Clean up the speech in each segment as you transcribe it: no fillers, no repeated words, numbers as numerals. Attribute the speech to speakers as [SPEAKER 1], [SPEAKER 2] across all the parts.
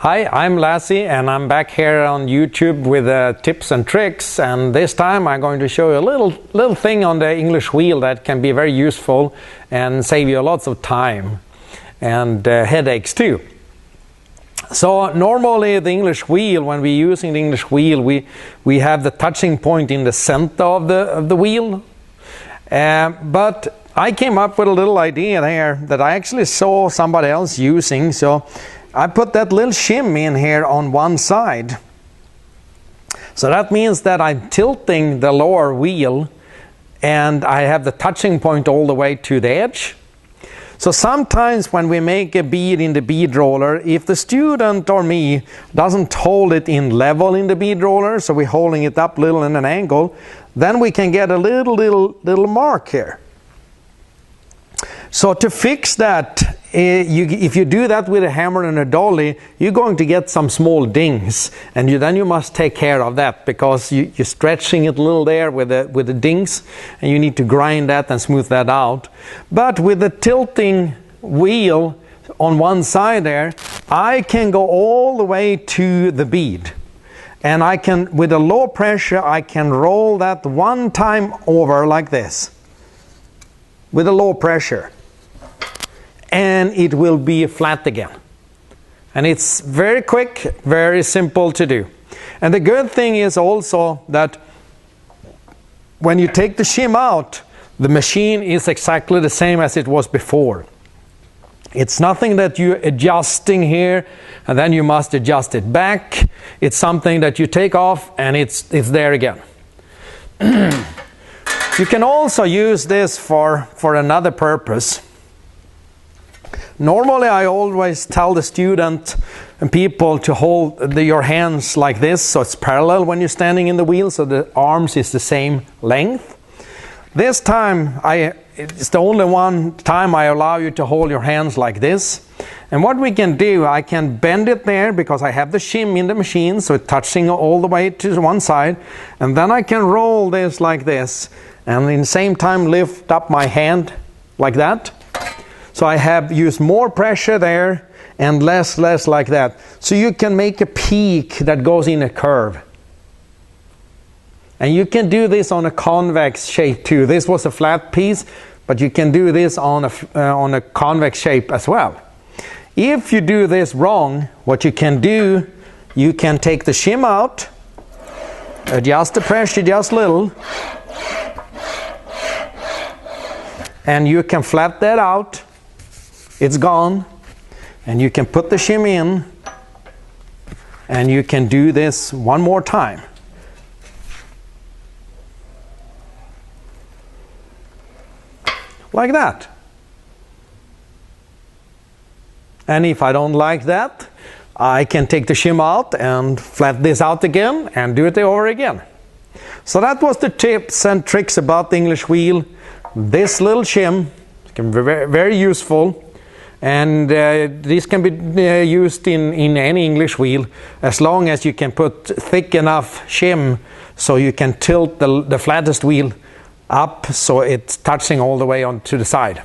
[SPEAKER 1] Hi, I'm Lazze and I'm back here on YouTube with tips and tricks, and this time I'm going to show you a little thing on the English wheel that can be very useful and save you lots of time and headaches too. So normally the English wheel, when we're using the English wheel, we have the touching point in the center of the wheel, but I came up with a little idea there that I actually saw somebody else using, so I put that little shim in here on one side. So that means that I'm tilting the lower wheel and I have the touching point all the way to the edge. So sometimes when we make a bead in the bead roller, if the student or me doesn't hold it in level in the bead roller, so we're holding it up a little in an angle, then we can get a little mark here. So to fix that, if you do that with a hammer and a dolly, you're going to get some small dings, and then you must take care of that because you're stretching it a little there with the dings, and you need to grind that and smooth that out. But with the tilting wheel on one side there, I can go all the way to the bead, and I can, with a low pressure, I can roll that one time over like this with a low pressure, and it will be flat again. And it's very quick, very simple to do. And the good thing is also that when you take the shim out, the machine is exactly the same as it was before. It's nothing that you're adjusting here and then you must adjust it back. It's something that you take off and it's there again. You can also use this for another purpose. Normally I always tell the student and people to hold your hands like this, so it's parallel when you're standing in the wheel, so the arms is the same length. This time it's the only one time I allow you to hold your hands like this. And what we can do, I can bend it there because I have the shim in the machine, so it's touching all the way to one side, and then I can roll this like this, and in the same time lift up my hand like that. So I have used more pressure there and less like that. So you can make a peak that goes in a curve. And you can do this on a convex shape too. This was a flat piece, but you can do this on a convex shape as well. If you do this wrong, what you can do, you can take the shim out, adjust the pressure just a little, and you can flat that out. It's gone, and you can put the shim in, and you can do this one more time. Like that. And if I don't like that, I can take the shim out and flat this out again and do it over again. So that was the tips and tricks about the English wheel. This little shim can be very, very useful. And this can be used in any English wheel as long as you can put thick enough shim so you can tilt the flattest wheel up so it's touching all the way on to the side.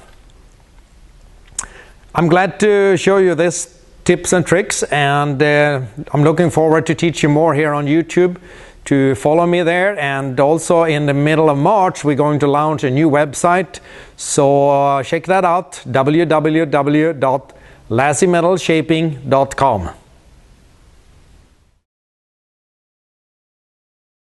[SPEAKER 1] I'm glad to show you this tips and tricks, and I'm looking forward to teach you more here on YouTube. To follow me there, and also in the middle of March we're going to launch a new website, so check that out, www.lazzemetalshaping.com.